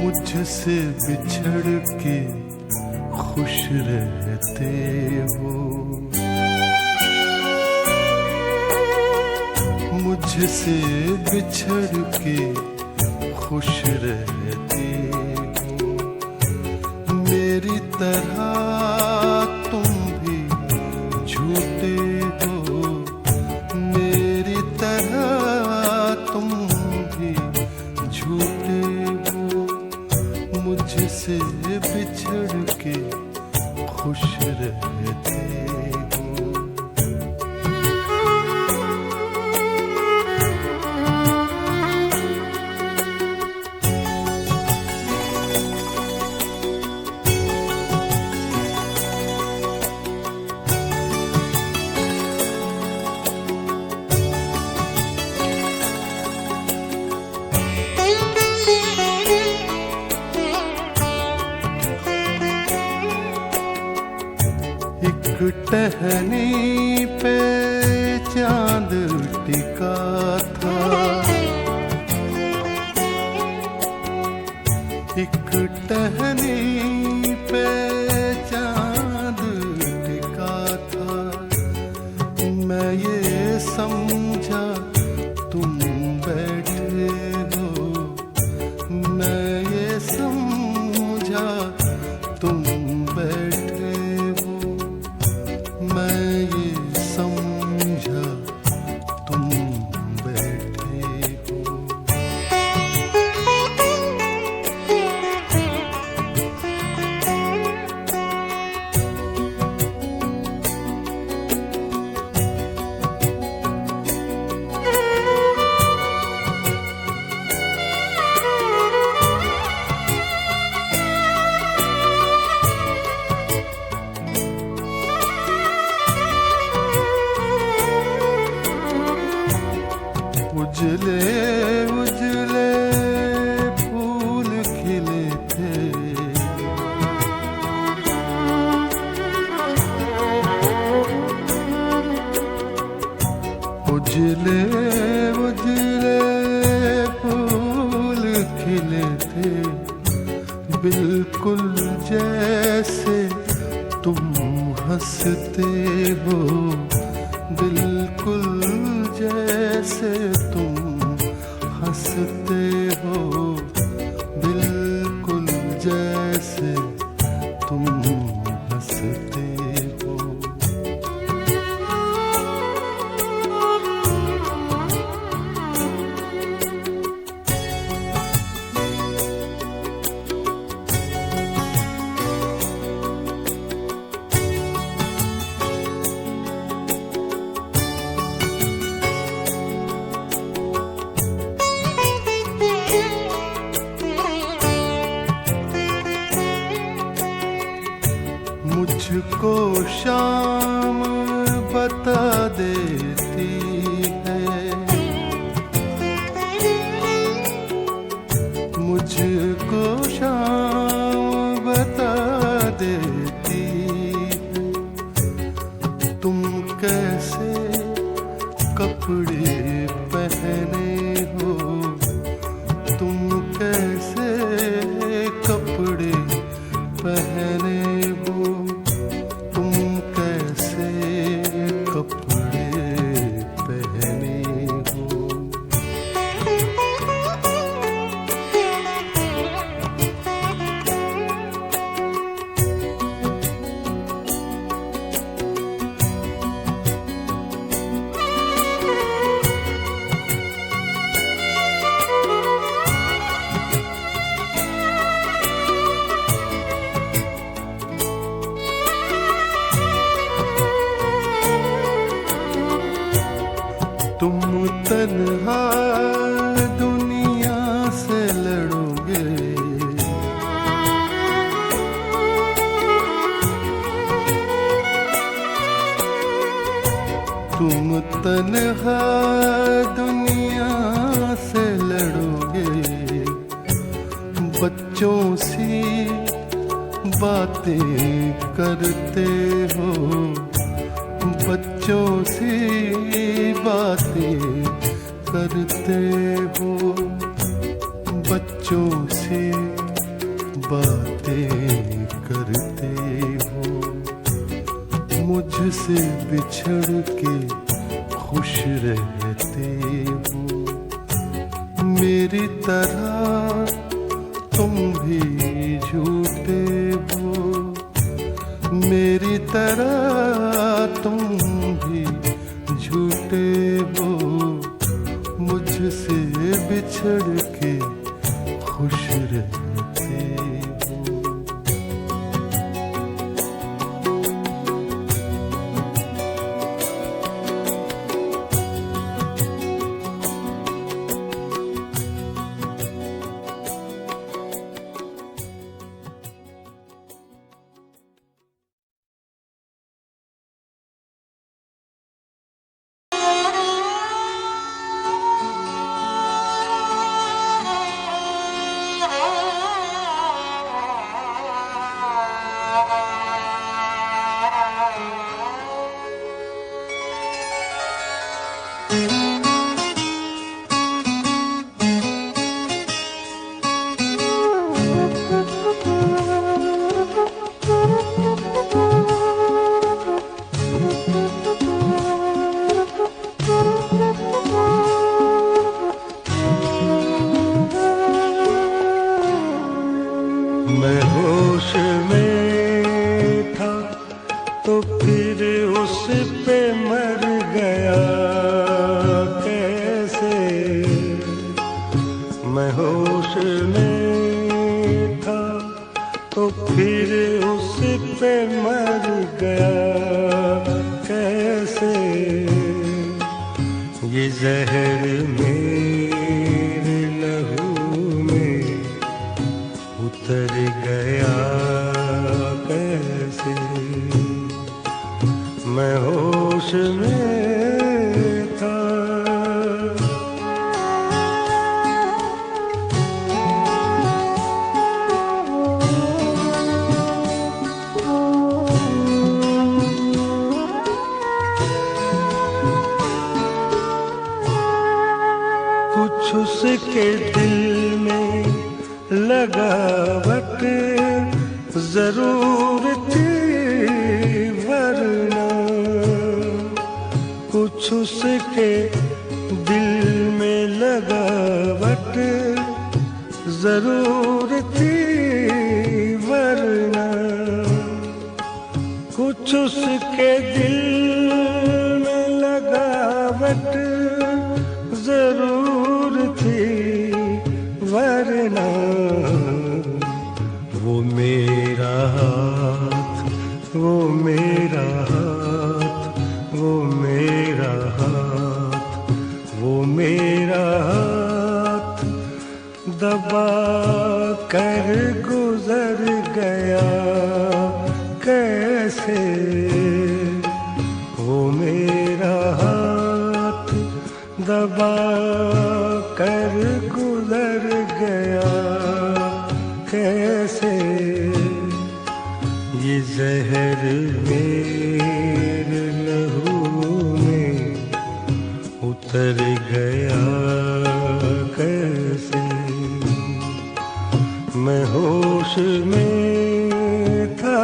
मुझसे बिछड़ के खुश रहते हो, मुझसे बिछड़ के खुश रहते हो। मेरी तरह तुम भी झूठे हो, मेरी तरह तुम भी झूठे हो। मुझसे बिछड़ के खुश रहते हो। एक टहनी पे चांद टिका था, एक टहनी पे चांद टिका था। मैं ये समझा तुम बैठे हो, मैं ये समझा तुम बैठे हो, मैं ये समझा तुम बैठे हो। उजले उजले फूल खिले थे, उजले उजले फूल खिले थे। बिल्कुल जैसे तुम हंसते हो, बिल्कुल जैसे तुम हंसते हो, बिल्कुल जैसे तुम हंसते हो। मुझको शाम बता देती है, मुझको शाम बता देती है। तुम कैसे कपड़े पहने हो, तुम कैसे कपड़े पहने हो, तुम कैसे कपड़े पहने हो। तुम तन्हा दुनिया से लड़ोगे, तन्हा दुनिया से लड़ोगे, बच्चों सी बातें करते हो, बच्चों सी बातें करते हो, बच्चों सी बातें करते हो। मुझसे बिछड़ के खुश रहते हो, मेरी तरह तुम भी झूठे हो, मेरी तरह तुम भी झूठे हो। मुझसे बिछड़ के खुश रहते हो। मैं होश में था तो फिर उस पे मर गया कैसे। मैं होश में था तो फिर उस पे मर गया कैसे। ये जहर मेरे लहू में उतर गया कैसे। मैं होश में था। कुछ उसके दिल में लगावट जरूर थी वरना। कुछ उसके दिल में लगावट जरूर थी वरना। कुछ उसके दिल में लगावट जरूर थी वरना। वो मेरा हाथ, वो मेरा हाथ, वो मेरा हाथ, वो मेरा हाथ दबा कर गुजर गया कैसे। वो मेरा हाथ दबा कर गुजर गया कैसे। ये जहर मेरे लहू में उतर गया कैसे। मैं होश में था।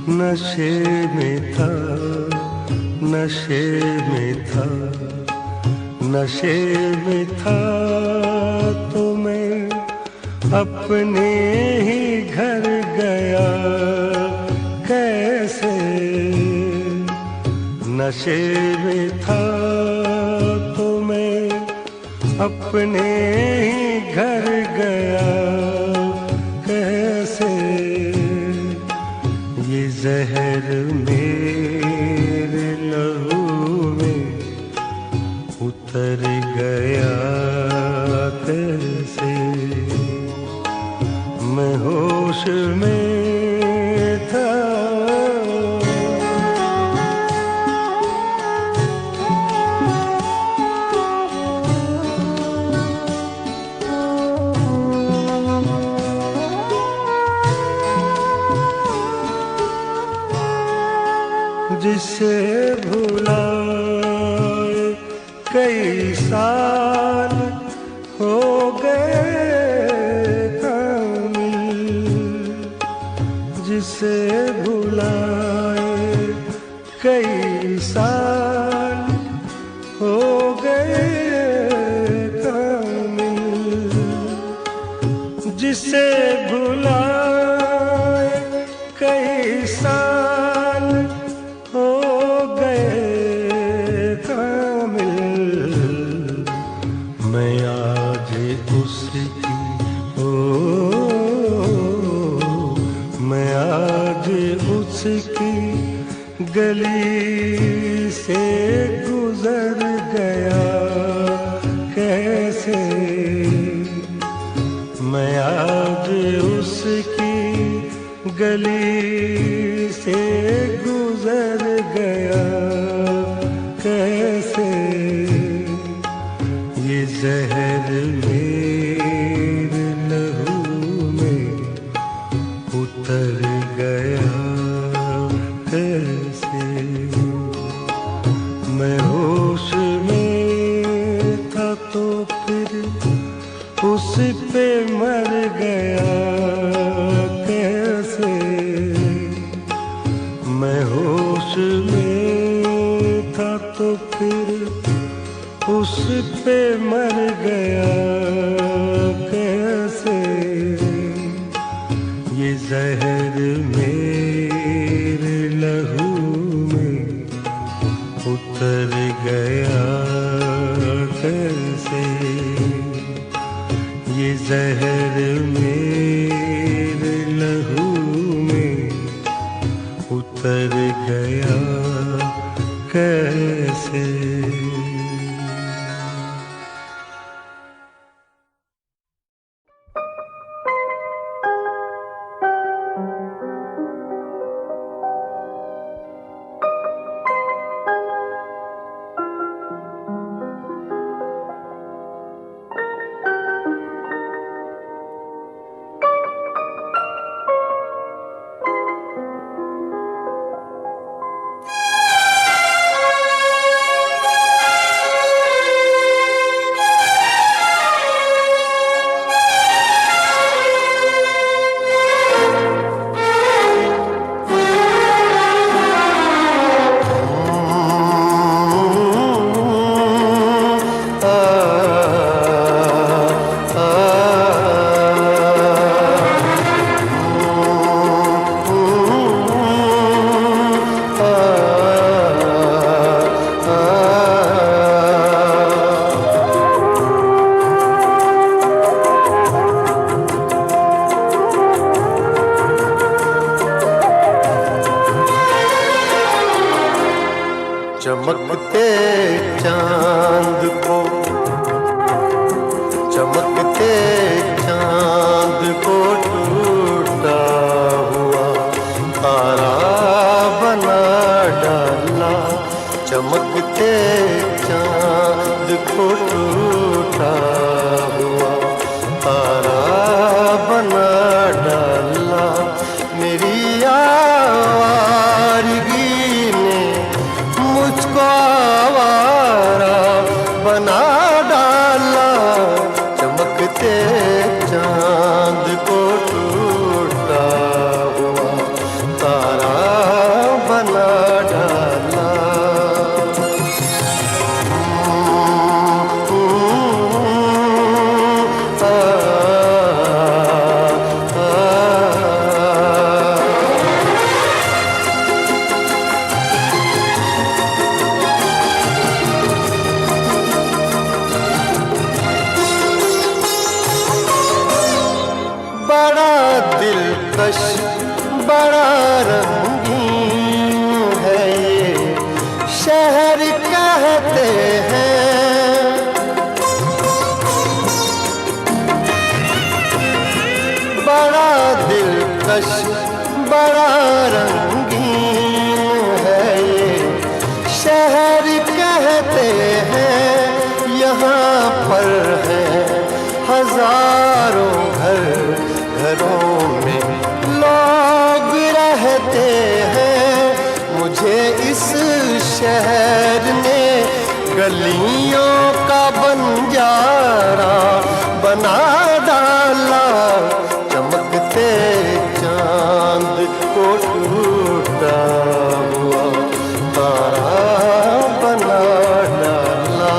नशे में था, नशे में था, नशे में था तो मैं अपने ही घर गया कैसे। नशे में था तो मैं अपने ही घर गया कैसे। ये जहर मेरे लहू में उतर गया कैसे। मैं होश में था, जिसे भुलाए कई साल हो गए कामिल। जिसे भुलाए कई साल हो गए कामिल। जिसे भुलाए कई साल हो गए कामिल। मैं आज उसकी मैं आज उसकी गली से गुजर गया कैसे। मैं आज उसकी गली से गुजर गया कैसे। ये जहर मेरे लहू में उतर गया कैसे। मैं होश में था तो फिर उस पे मर गया कैसे। मैं होश में था तो फिर उस पे मर गया कैसे। ये जहर मेरे लहू में उतर गया कैसे। ये जहर मेरे लहू में उतर गया कैसे। चमकते चांद को, चमकते चांद को टूटा हुआ तारा बना डाला। चमकते चांद को टूटा हुआ तारा बना डाला। मेरी आवारगी ने मुझको आवारा बना डाला। चमकते चांद को टूटा हुआ तारा हजारों घरों में लोग रहते हैं। मुझे इस शहर ने गलियों का बंजारा बना डाला। चमकते चांद को टूटा हुआ तारा बना डाला।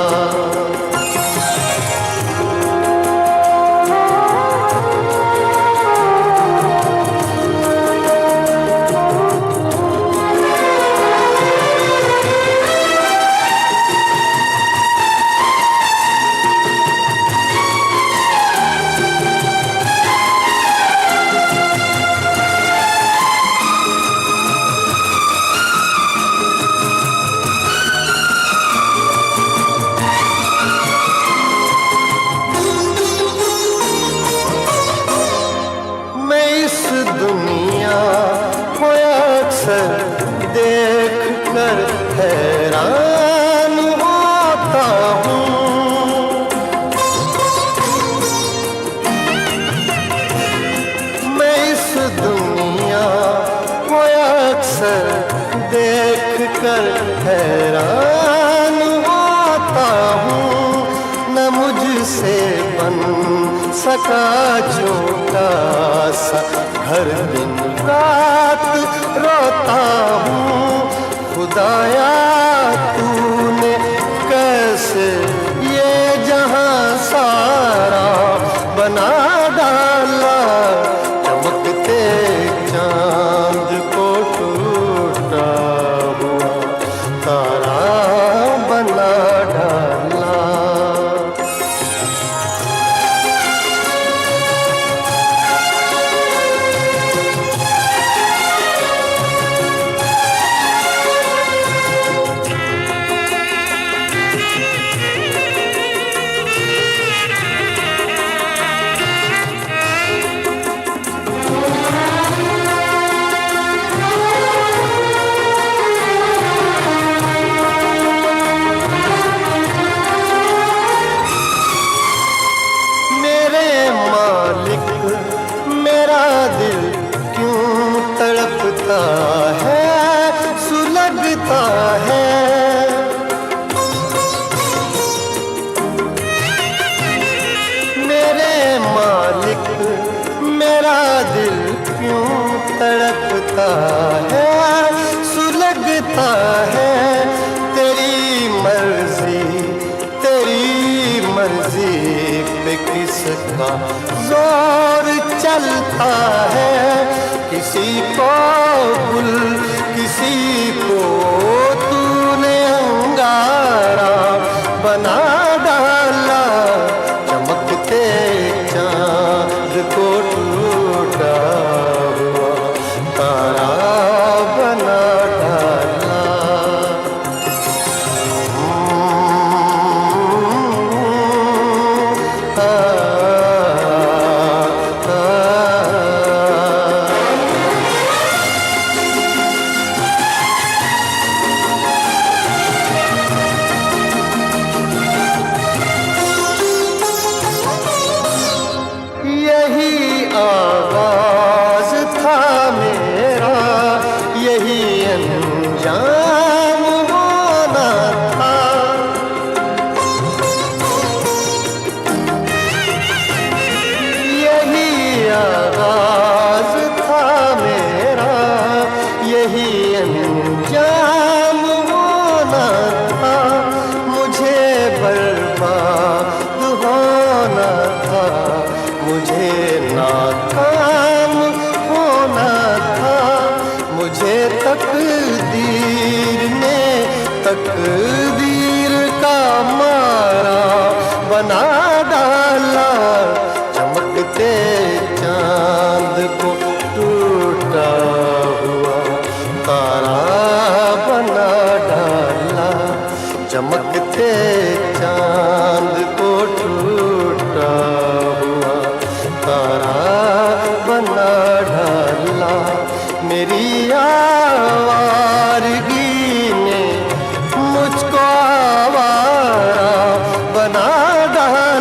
दुनिया को अक्सर देख कर हैरान होता हूँ। मैं इस दुनिया को अक्सर देख कर हैरान होता हूँ। न मुझसे बन सका छोटा सा घर, दिन रात रोता हूँ। खुदाया तूने कैसे ये जहां सारा बना डाला। चमकते चांद को टूटा हुआ तारा बना डाला। मेरा दिल क्यों तड़पता है, सुलगता है। मेरे मालिक मेरा दिल क्यों तड़पता है, सुलगता है। तेरी मर्जी पे किसका जोर चलता है। किसी को गुल किसी को तूने अंगारा बना डाला। चमकते चांद को टूटा हुआ तारा बना डाला। यही आगाज था मेरा, यही अंजाम होना था। यही आगाज था मेरा, यही अंजाम होना था। मुझे बर्बाद होना था, मुझे नाकाम होना था। मुझे तकदीर का मारा बना डाला। चमकते चांद को टूटा हुआ तारा बना डाला। चमकते चांद को टूटा हुआ तारा बना डाला। मेरी आवारगी ने मुझको आवारा बना डाला।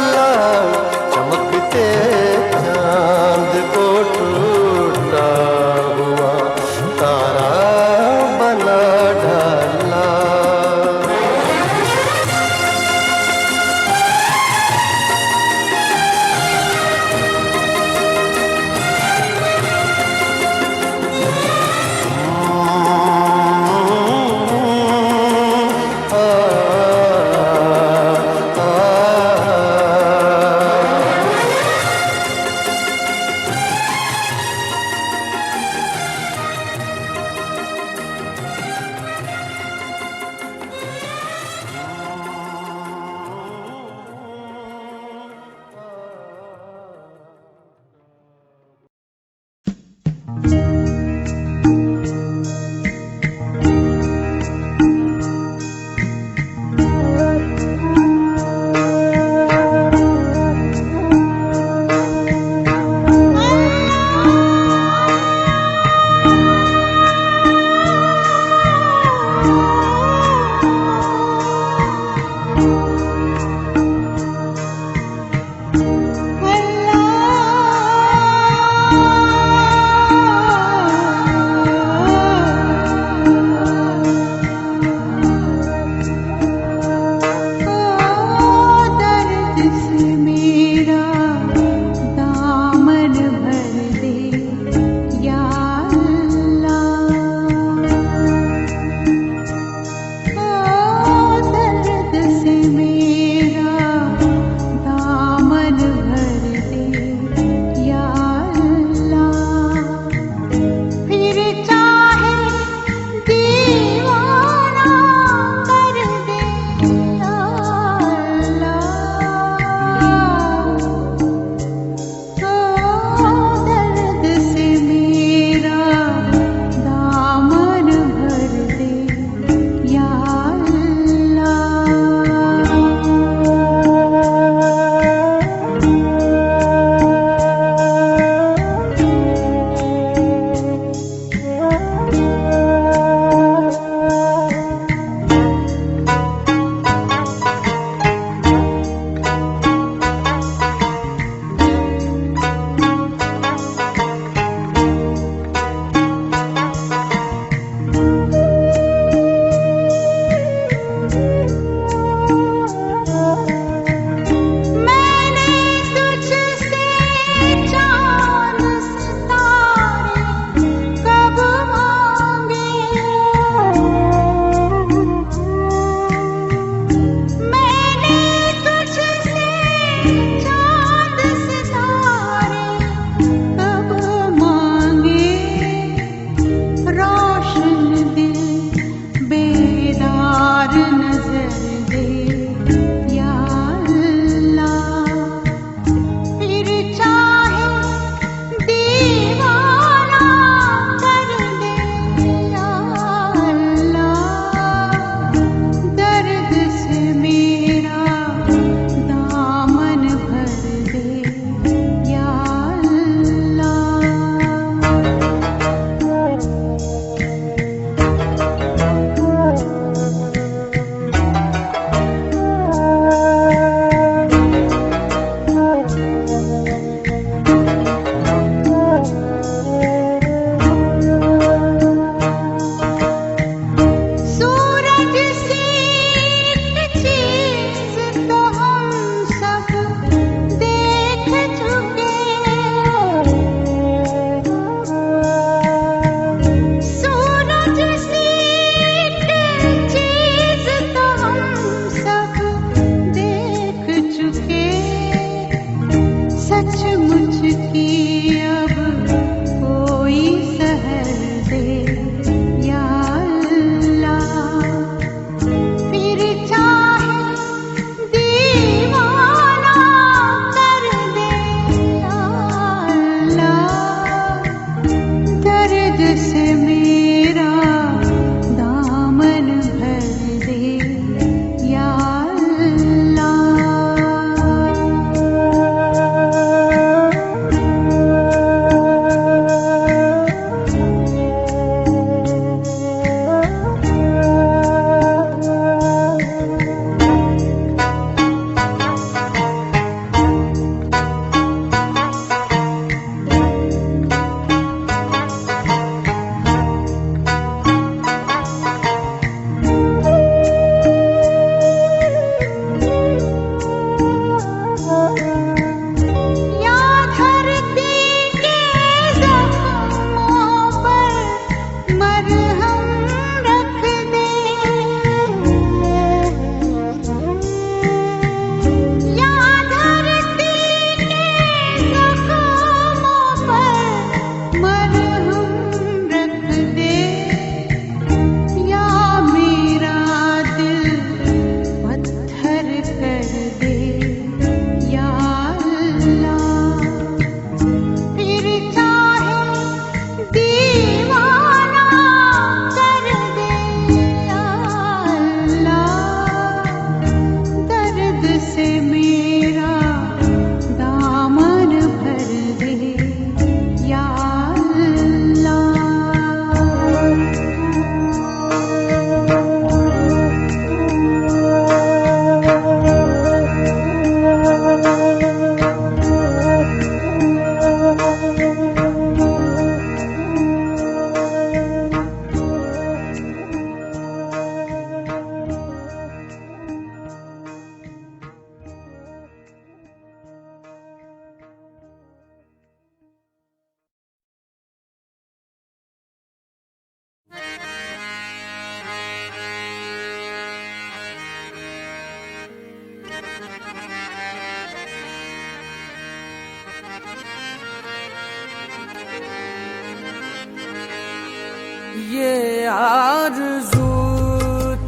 आरज़ू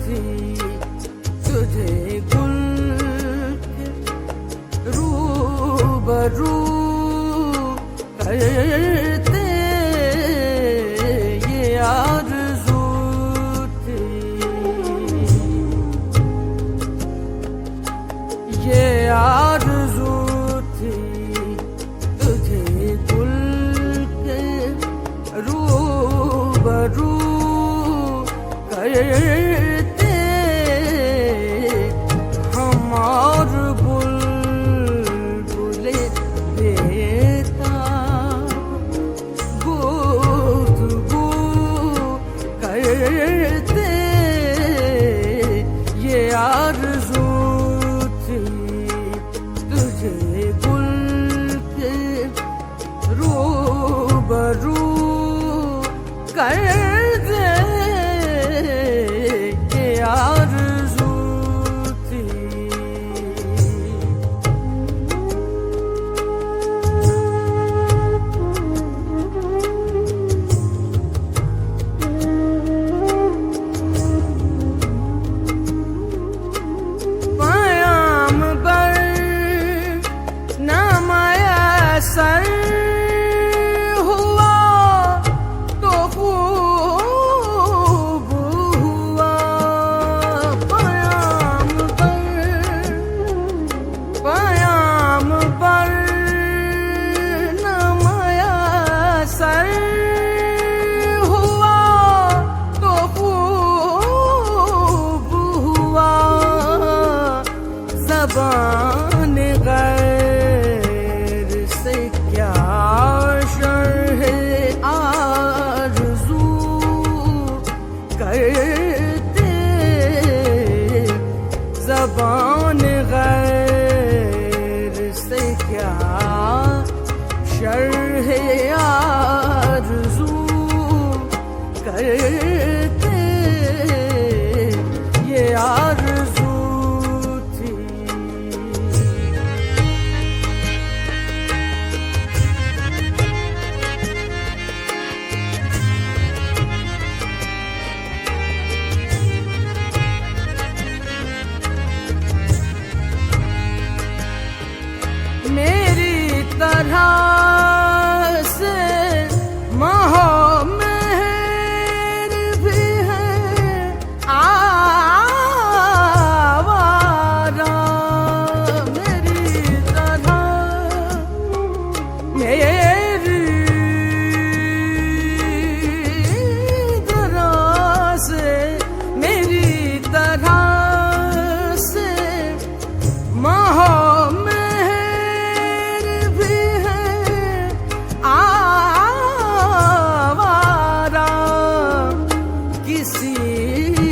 थी तुझे गुल के रूबरू करते, ये आरज़ू थी, ये आरज़ू थी तुझे गुल के रूबरू करते, हमार बुलबुले देता गुफ्तगू करते, ये आरज़ू थी तुझे गुल के रूबरू करते, ये आरज़ू थी। पयाम पर न मयसर हुआ तो खूब हुआ, पयाम पर न मयसर हुआ तो खूब हुआ, ज़बान गैर से क्या शर्ह आरज़ू करते, ज़बान गैर से क्या शर्ह आरज़ू करते, ये आरज़ू थी। मेरी तरह से मोहमेर भी है आवारा, मेरी तरह से मेरी तरह से मोहमेर भी है आवारा, किसी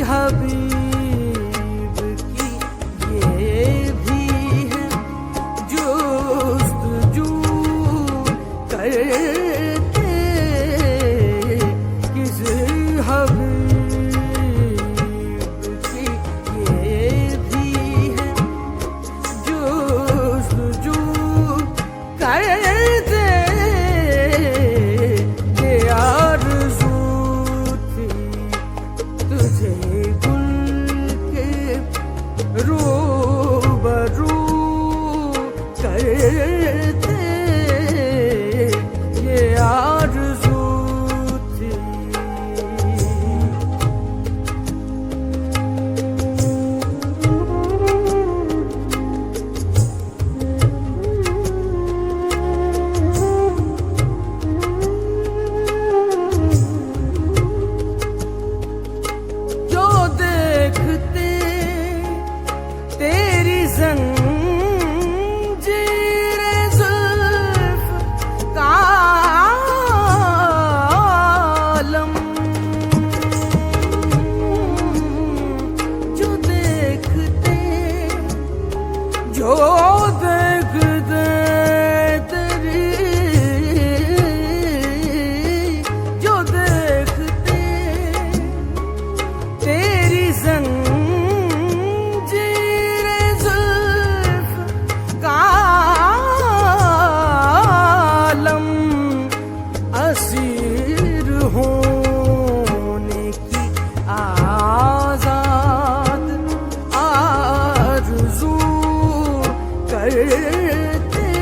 हबीब की ये भी है जुस्तजू करते, किसी हबीब की ये भी है जुस्तजू करते, ये आरज़ू थी तुझे गुल के रूबरू करते, ये आरज़ू थी। जो आजाद आरज़ू करते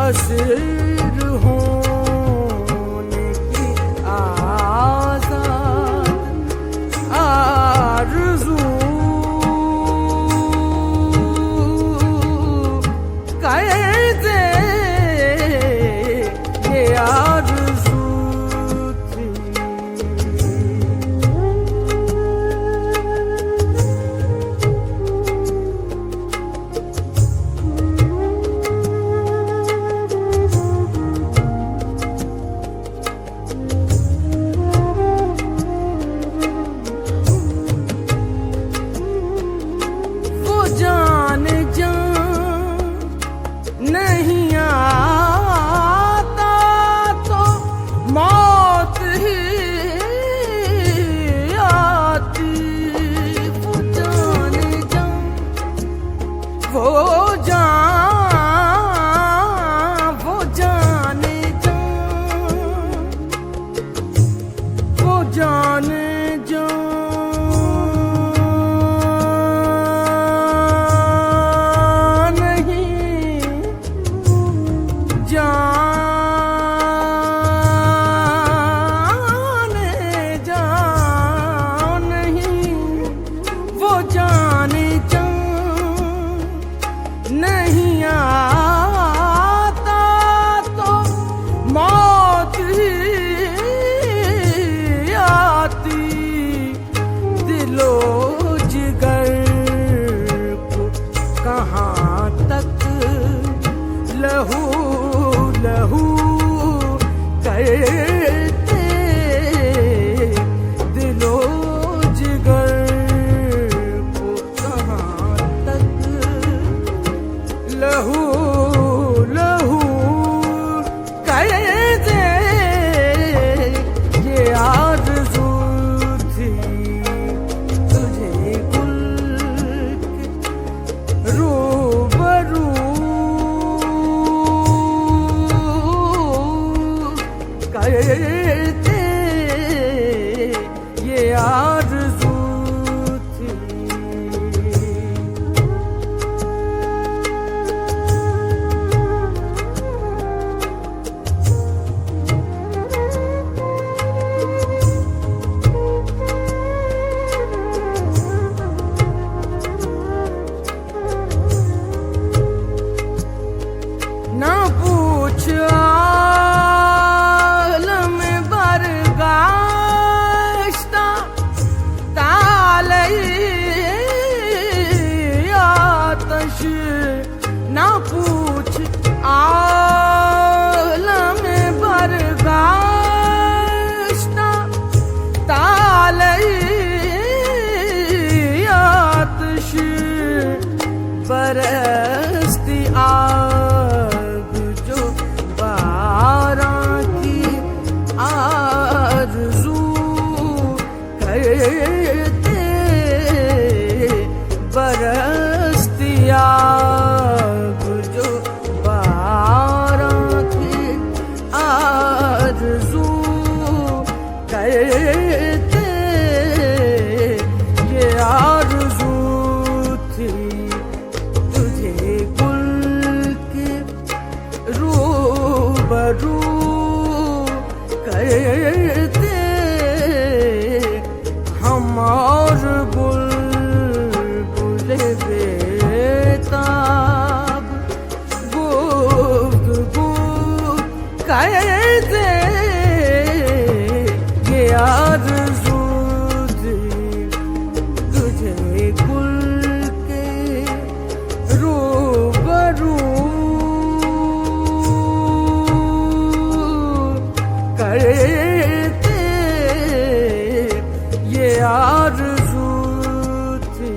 असर होने की आजाद आरज़ू करते ये आरज़ू थी। वो जान नहीं आता तो मौत ही आती। वो जान वो जाने वो जाने नहीं आता तो मौत ही आती। दिलो जिगर को कहाँ तक लहू लहू करते दिलो जिगर को कहाँ तक लहू लहू करते ये आरज़ू थी। तुझे गुल के रूबरू करते ये आरज़ू थी। ना पूछ आलम बरगाश्ता तालई आतश। ना पूछ आलम बरगाश्ता तालई आतश। बरसती आग जो बारां की आरज़ू करते बरसती आग जो बारां की आरज़ू करते ये आरज़ू थी। तुझे गुल के रूबरू करते हम और बुलबुल बेताब गुफ्तगू करते ये आरज़ू थी। तुझे गुल के रूबरू करते ये आरज़ू थी।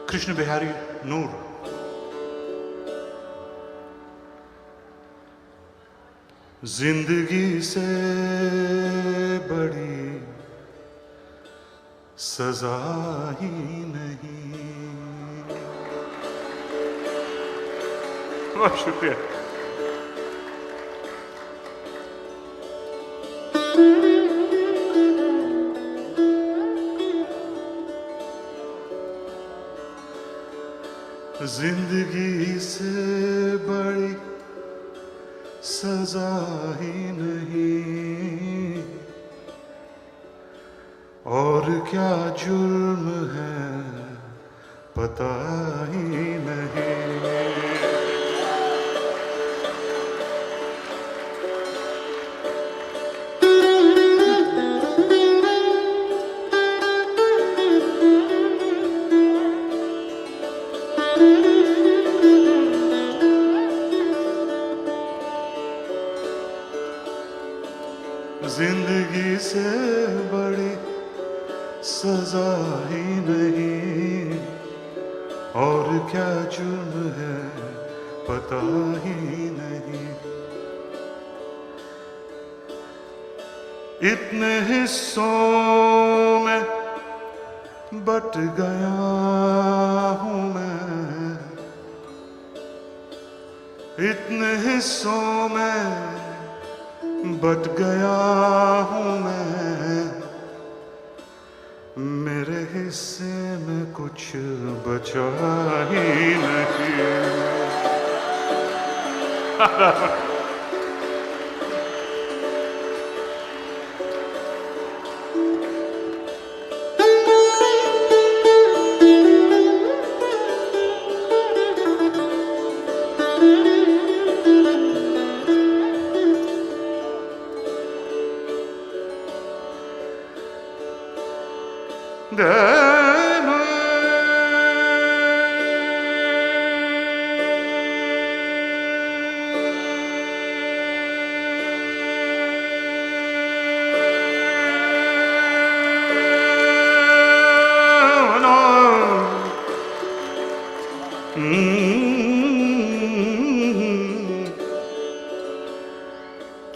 कृष्ण बिहारी नूर। जिंदगी से बड़ी सजा ही नहीं। बहुत शुक्रिया। जिंदगी से बड़ी सजा ही नहीं, और क्या जुर्म है पता ही नहीं। जिंदगी से बड़ी सजा ही नहीं, और क्या जुर्म है पता ही नहीं। इतने हिस्सों में बट गया हूं मैं, इतने हिस्सों में बट गया हूं मैं। मेरे हिस्से में कुछ बचा ही नहीं।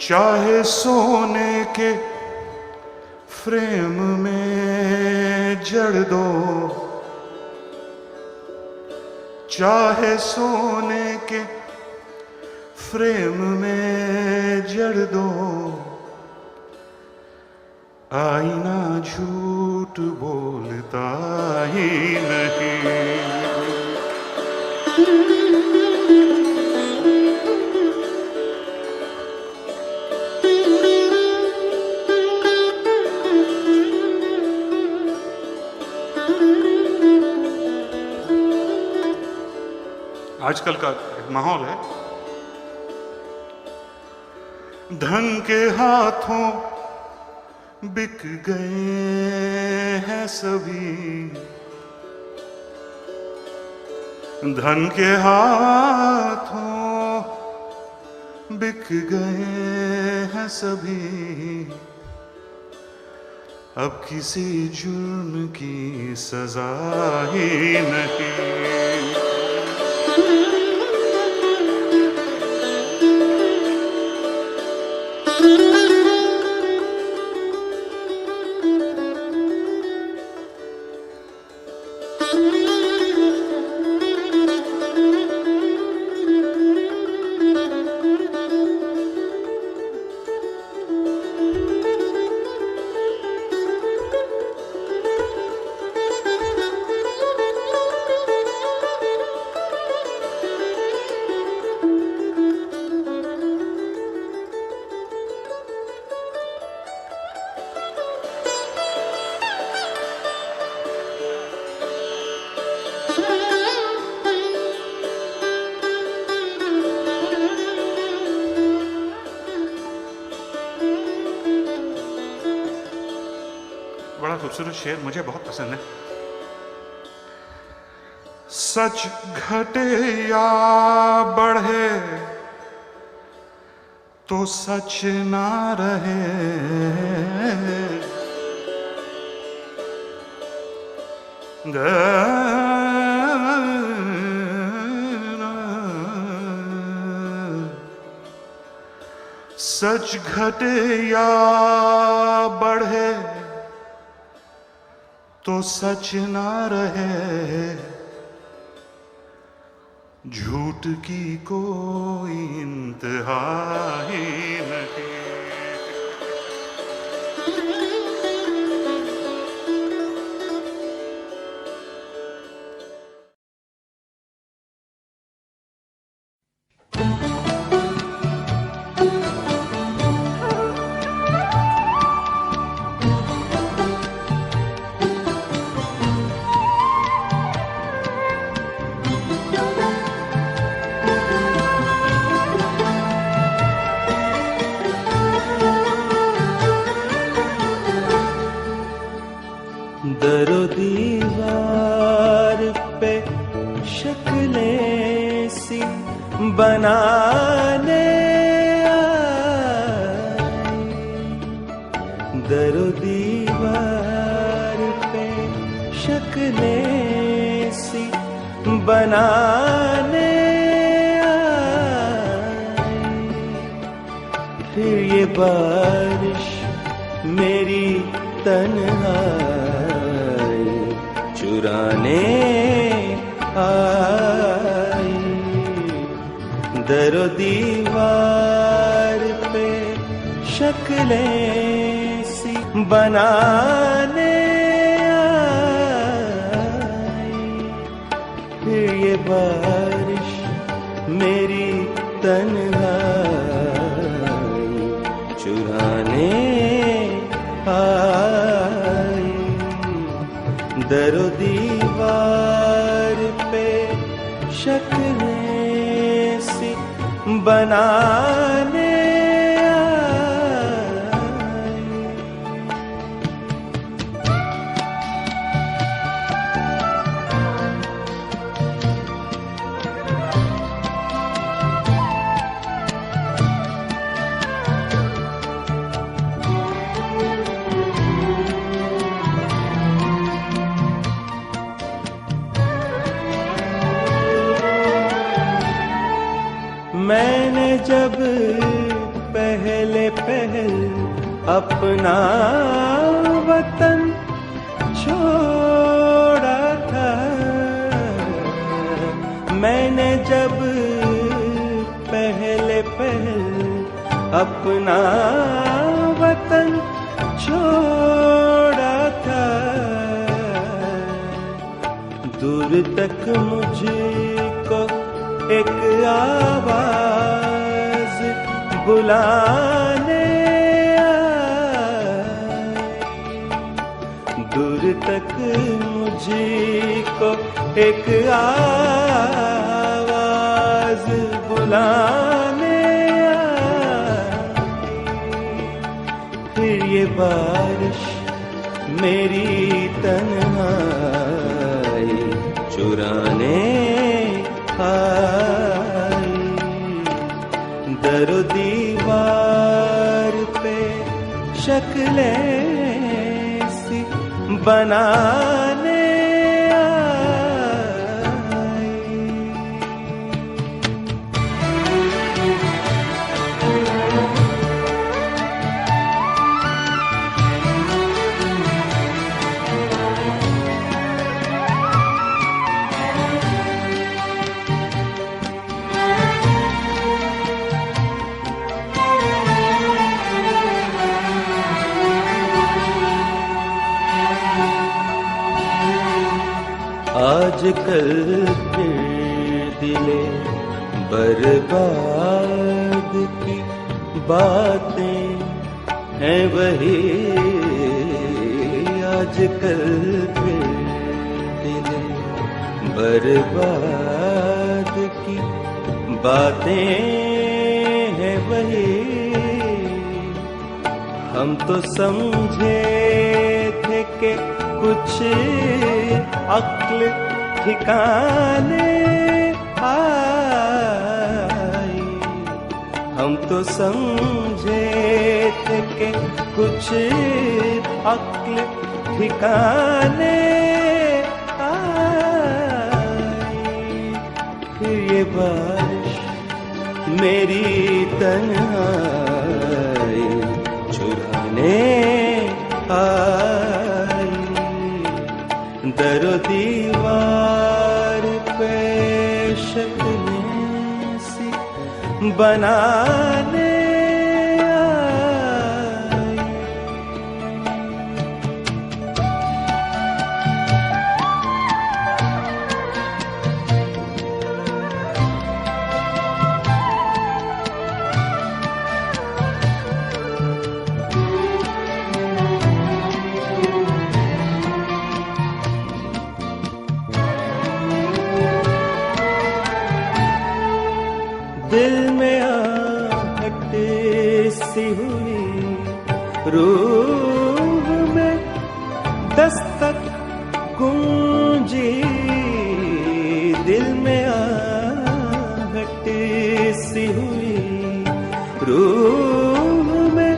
चाहे सोने के फ्रेम में जड़ दो, चाहे सोने के फ्रेम में जड़ दो, आईना झूठ बोलता ही नहीं। आजकल का माहौल है, धन के हाथों बिक गए हैं सभी, धन के हाथों बिक गए हैं सभी। अब किसी जुर्म की सजा ही नहीं। खूबसूरत शेर मुझे बहुत पसंद है। सच घटे या बढ़े तो सच ना रहे, सच घटे या बढ़े तो सच ना रहे, झूठ की कोई इंतहा ही नहीं। दरो दीवार पे शक्लें सी बनाने आई, दरो दीवार पे शक्लें सी बनाने आई, फिर ये बारिश मेरी तन्हाई चुराने आई, दरो दीवार पे शक्लें सी बनाने आई, फिर ये बारिश मेरी तन्हाई चुराने आई, दरो दीवार पे शक्लें सी बनाने आई। मैंने जब पहले अपना वतन छोड़ा था, मैंने जब पहले अपना वतन छोड़ा था, दूर तक मुझको एक आवाज बुलाने आई, दूर तक मुझको एक आवाज बुलाने आई, फिर ये बारिश मेरी तन्हाई चुराने आई, दरो दीवार पे शक्लें सी बनाने आई। आजकल फिर दिले बर्बाद की बातें हैं वही, आजकल फिर दिले बर्बाद की बातें हैं वही। हम तो समझे थे के कुछ अक्ल ठिकाने आई। हम तो समझे थे कि कुछ अक्ल ठिकाने आई, फिर ये बारिश मेरी तन्हाई चुराने आई। दरो दीवार पे शक्लें सी बनाने आई। दिल में आहट सी हुई, रूह में दस्तक गूंजी। दिल में आहट सी हुई, रूह में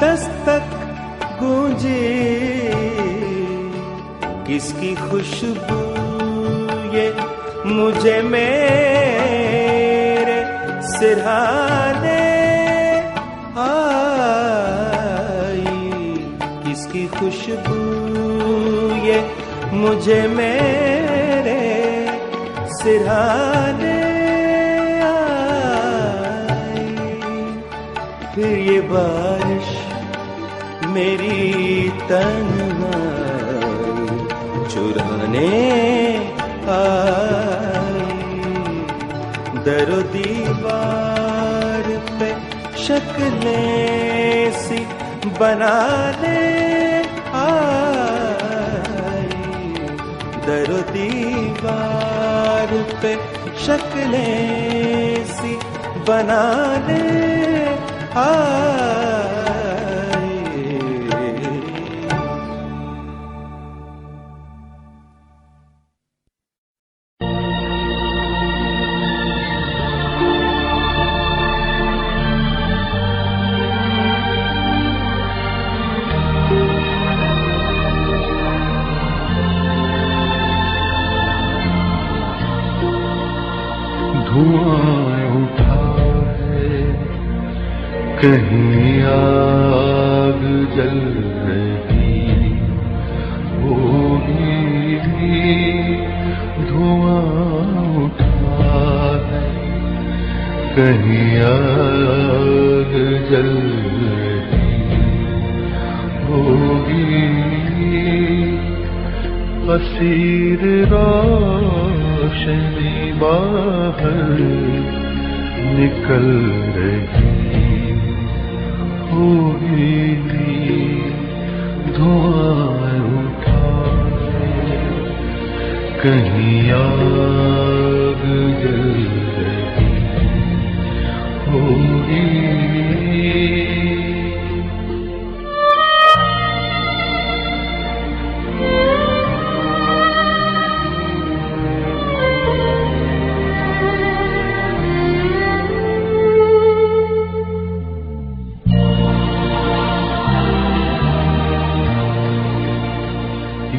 दस्तक गूंजी। किसकी खुशबू ये मुझे मेरे सिरहाने आई। किसकी खुशबू ये मुझे मेरे सिरहाने आई। फिर ये बारिश मेरी तन्हाई चुराने आई। दरो दीवार पे शक्लें सी बनाने आई। दरो दीवार पे शक्लें सी बनाने आई। धुआं उठा है, कहीं आग जल रही होगी। धुआं उठा है, कहीं आग जल रही होगी। असीर रोशनी बाहर निकल रही होगी। धुआं उठा है, कहीं आग जल रही होगी।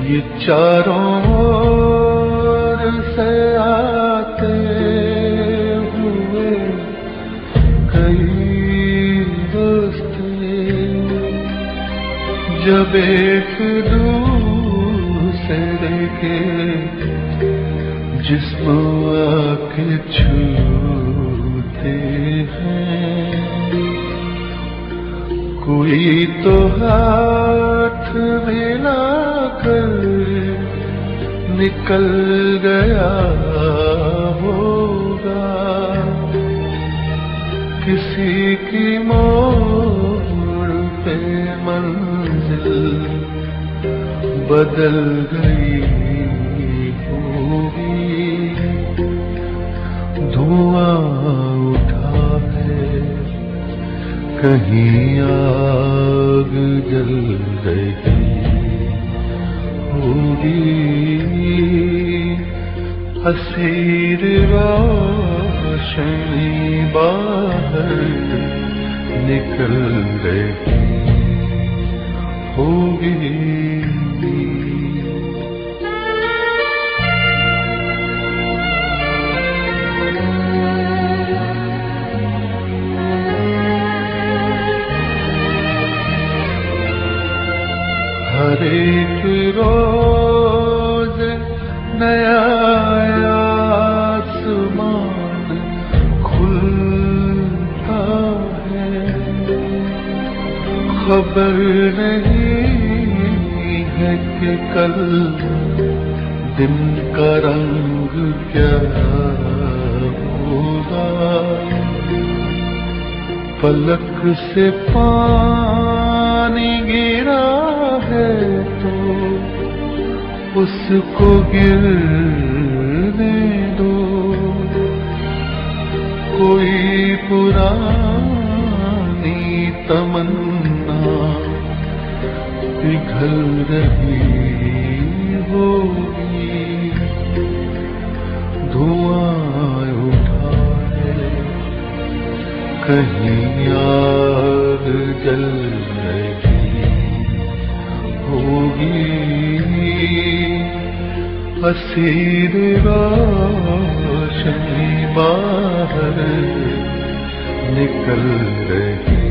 ये चारों ओर से आते हुए कई दोस्त जब एक दूसरे के जिस्म आके छूते हैं। कोई तो हाथ मिलाकर निकल गया होगा। किसी की मोड़ पे मंजिल बदल गई होगी। धुआं उठा है, कहीं आग जल रही होगी हसीर रोशनी बाहर निकल रही होगी। हर एक रोज नया आसमान खुलता है, खबर नहीं है कि कल दिन का रंग क्या होगा। पलक से पानी गिरा है तो उसको गिरने दो, कोई पुरानी तमन्ना पिघल रही होगी। धुआं उठा है कहीं आग जल रही होगी। हसीर रोशनी बाहर निकल रही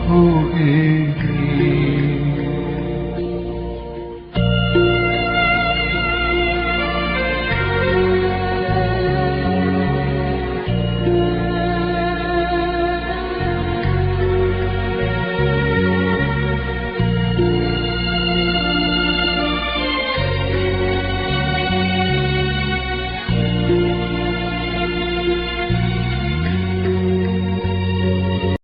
होगी।